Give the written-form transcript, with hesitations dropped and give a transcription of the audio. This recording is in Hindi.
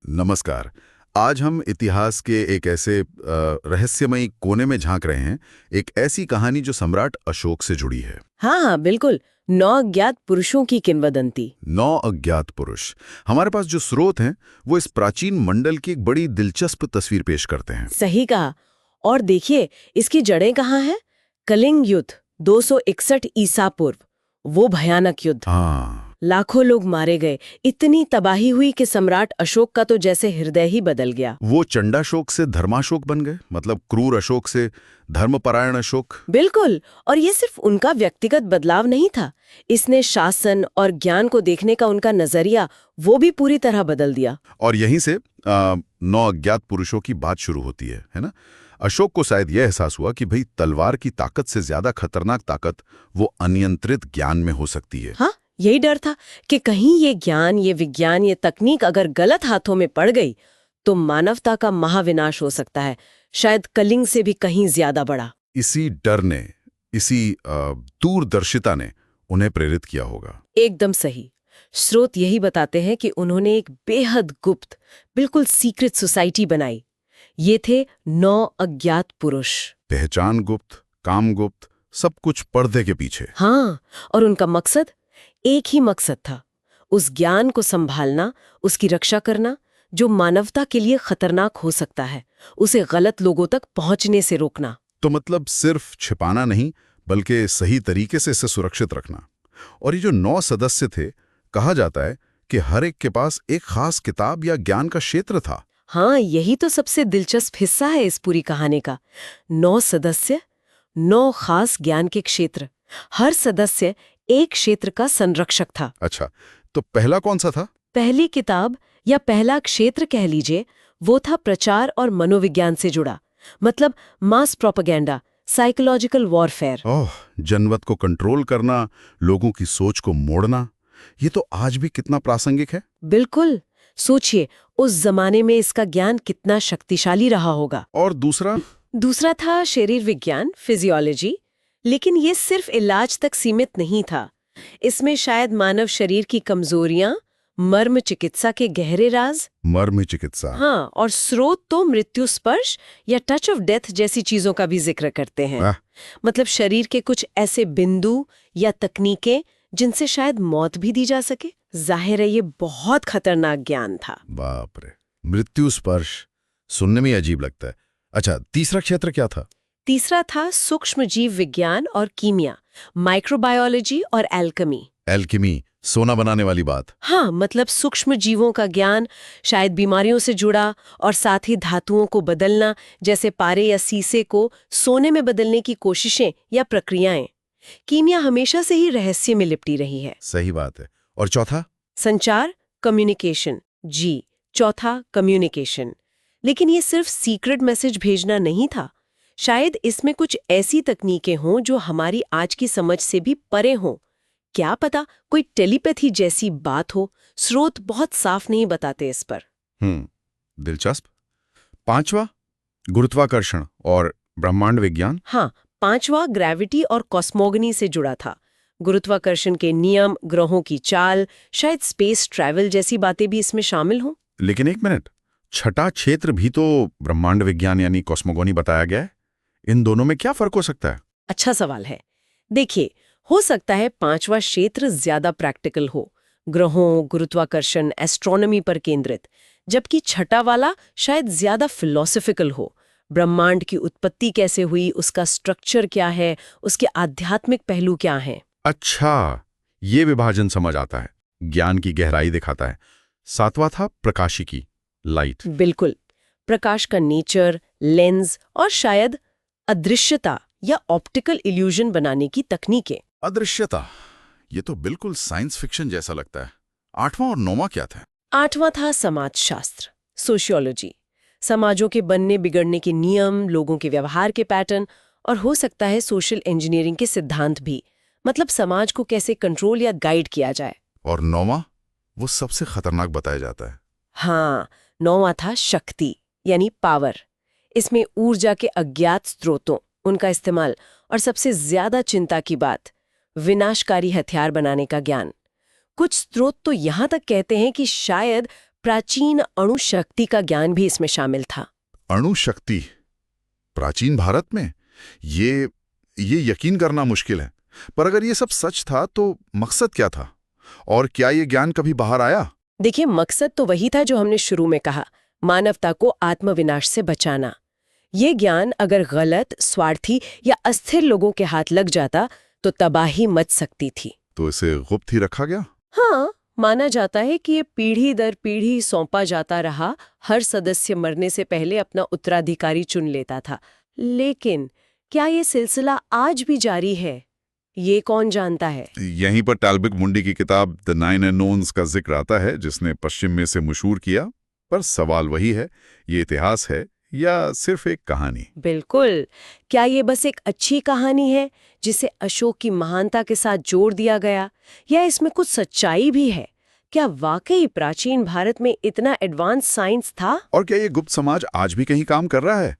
नमस्कार। आज हम इतिहास के एक ऐसे रहस्यमयी कोने में झांक रहे हैं, एक ऐसी कहानी जो सम्राट अशोक से जुड़ी है। हाँ हाँ बिल्कुल। 9 अज्ञात पुरुषों की किंवदंती। 9 अज्ञात पुरुष। हमारे पास जो स्रोत हैं वो इस प्राचीन मंडल की एक बड़ी दिलचस्प तस्वीर पेश करते हैं। सही कहा। और देखिए इसकी जड़ें कहाँ हैं? कलिंग युद्ध 261 ईसा पूर्व, वो भयानक युद्ध। हाँ, लाखों लोग मारे गए, इतनी तबाही हुई कि सम्राट अशोक का तो जैसे हृदय ही बदल गया। वो चंडाशोक से धर्माशोक बन गए, मतलब क्रूर अशोक से धर्मपरायण अशोक। बिल्कुल। और ये सिर्फ उनका व्यक्तिगत बदलाव नहीं था, इसने शासन और ज्ञान को देखने का उनका नजरिया वो भी पूरी तरह बदल दिया। और यहीं से 9 अज्ञात पुरुषों की बात शुरू होती है ना। अशोक को शायद यह एहसास हुआ कि भाई तलवार की ताकत से ज्यादा खतरनाक ताकत वो अनियंत्रित ज्ञान में हो सकती है। हाँ, यही डर था कि कहीं ये ज्ञान, ये विज्ञान, ये तकनीक अगर गलत हाथों में पड़ गई तो मानवता का महाविनाश हो सकता है, शायद कलिंग से भी कहीं ज्यादा बड़ा। इसी डर ने, इसी दूरदर्शिता ने उन्हें प्रेरित किया होगा। एकदम सही। स्रोत यही बताते हैं कि उन्होंने एक बेहद गुप्त, बिल्कुल सीक्रेट सोसाइटी बनाई। ये थे 9 अज्ञात पुरुष। पहचान गुप्त, काम गुप्त, सब कुछ पर्दे के पीछे। हाँ, और उनका मकसद एक ही मकसद था, उस ज्ञान को संभालना, उसकी रक्षा करना जो मानवता के लिए खतरनाक हो सकता है, उसे गलत लोगों तक पहुंचने से रोकना। तो मतलब सिर्फ छिपाना नहीं, बल्कि सही तरीके से इसे सुरक्षित रखना। और ये जो 9 सदस्य थे, कहा जाता है कि हर एक के पास एक खास किताब या ज्ञान का क्षेत्र था। हाँ, यही तो सबसे दिलचस्प हिस्सा है इस पूरी कहानी का। 9 सदस्य, 9 खास ज्ञान के क्षेत्र, हर सदस्य एक क्षेत्र का संरक्षक था। अच्छा, तो पहला कौन सा था? पहली किताब या पहला क्षेत्र कह लीजिए, वो था प्रचार और मनोविज्ञान से जुड़ा, मतलब मास प्रोपेगेंडा, साइकोलॉजिकल वॉरफेयर। ओह, जनमत को कंट्रोल करना, लोगों की सोच को मोड़ना, ये तो आज भी कितना प्रासंगिक है। बिल्कुल। सोचिए उस जमाने में इसका ज्ञान कितना शक्तिशाली रहा होगा। और दूसरा? दूसरा था शरीर विज्ञान, फिजियोलॉजी, लेकिन ये सिर्फ इलाज तक सीमित नहीं था। इसमें शायद मानव शरीर की कमजोरियां, मर्म चिकित्सा के गहरे राज। मर्म चिकित्सा। हाँ, और स्रोत तो मृत्यु स्पर्श या टच ऑफ डेथ जैसी चीजों का भी जिक्र करते हैं। मतलब शरीर के कुछ ऐसे बिंदु या तकनीकें जिनसे शायद मौत भी दी जा सके। जाहिर है ये बहुत खतरनाक ज्ञान था। बाप रे, मृत्यु स्पर्श सुनने में अजीब लगता है। अच्छा, तीसरा क्षेत्र क्या था? तीसरा था सूक्ष्म जीव विज्ञान और कीमिया, माइक्रोबायोलॉजी और एल्केमी। एल्केमी, सोना बनाने वाली बात। हाँ, मतलब सूक्ष्म जीवों का ज्ञान, शायद बीमारियों से जुड़ा, और साथ ही धातुओं को बदलना, जैसे पारे या सीसे को सोने में बदलने की कोशिशें या प्रक्रियाएं। कीमिया हमेशा से ही रहस्य में लिपटी रही है। सही बात है। और चौथा? संचार, कम्युनिकेशन। जी, चौथा कम्युनिकेशन। लेकिन ये सिर्फ सीक्रेट मैसेज भेजना नहीं था, शायद इसमें कुछ ऐसी तकनीकें हों जो हमारी आज की समझ से भी परे हों। क्या पता कोई टेलीपैथी जैसी बात हो, स्रोत बहुत साफ नहीं बताते इस पर। दिलचस्प। पांचवा? गुरुत्वाकर्षण और ब्रह्मांड विज्ञान। हाँ, पांचवा ग्रेविटी और कॉस्मोगनी से जुड़ा था। गुरुत्वाकर्षण के नियम, ग्रहों की चाल, शायद स्पेस ट्रैवल जैसी बातें भी इसमें शामिल हों। लेकिन एक मिनट, छठा क्षेत्र भी तो ब्रह्मांड विज्ञान यानी कॉस्मोगोनी बताया गया है। इन दोनों में क्या फर्क हो सकता है? अच्छा सवाल है। देखिए, हो सकता है पांचवा क्षेत्र ज्यादा प्रैक्टिकल हो, ग्रहों, गुरुत्वाकर्षण, एस्ट्रोनॉमी पर केंद्रित, जबकि छठा वाला शायद ज्यादा फिलोसॉफिकल हो। ब्रह्मांड की उत्पत्ति कैसे हुई, उसका स्ट्रक्चर क्या है, उसके आध्यात्मिक पहलू क्या हैं। अच्छा, ये विभाजन समझ आता है, ज्ञान की गहराई दिखाता है। सातवां था प्रकाशिकी, लाइट। बिल्कुल, प्रकाश का नेचर, लेंस और शायद अदृश्यता या ऑप्टिकल इल्यूजन बनाने की तकनीकें। अदृश्यता, ये तो बिल्कुल साइंस फिक्शन जैसा लगता है। आठवां और नौवां क्या था? आठवां था समाजशास्त्र, सोशियोलॉजी, समाजों के बनने बिगड़ने के नियम, लोगों के व्यवहार के पैटर्न, और हो सकता है सोशल इंजीनियरिंग के सिद्धांत भी, मतलब समाज को कैसे कंट्रोल या गाइड किया जाए। और नौवां, वो सबसे खतरनाक बताया जाता है। हाँ, नौवां था शक्ति यानी पावर। इसमें ऊर्जा के अज्ञात स्रोतों, उनका इस्तेमाल, और सबसे ज्यादा चिंता की बात, विनाशकारी हथियार बनाने का ज्ञान। कुछ स्रोत तो यहां तक कहते हैं कि शायद प्राचीन अणु शक्ति का ज्ञान भी इसमें शामिल था। अणु शक्ति प्राचीन भारत में, ये यकीन करना मुश्किल है। पर अगर ये सब सच था तो मकसद क्या था, और क्या ये ज्ञान कभी बाहर आया? देखिए, मकसद तो वही था जो हमने शुरू में कहा, मानवता को आत्मविनाश से बचाना। ये ज्ञान अगर गलत, स्वार्थी या अस्थिर लोगों के हाथ लग जाता तो तबाही मच सकती थी। तो इसे गुप्त ही रखा गया? हाँ, माना जाता है कि ये पीढ़ी दर पीढ़ी सौंपा जाता रहा। हर सदस्य मरने से पहले अपना उत्तराधिकारी चुन लेता था। लेकिन क्या ये सिलसिला आज भी जारी है, ये कौन जानता है? यहीं पर टाल्बिक मुंडी की किताब द नाइन अननोन्स का जिक्र आता है, जिसने पश्चिम में से मशहूर किया। पर सवाल वही है, ये इतिहास है या सिर्फ एक कहानी? बिल्कुल। क्या ये बस एक अच्छी कहानी है जिसे अशोक की महानता के साथ जोड़ दिया गया, या इसमें कुछ सच्चाई भी है? क्या वाकई प्राचीन भारत में इतना एडवांस साइंस था? और क्या ये गुप्त समाज आज भी कहीं काम कर रहा है?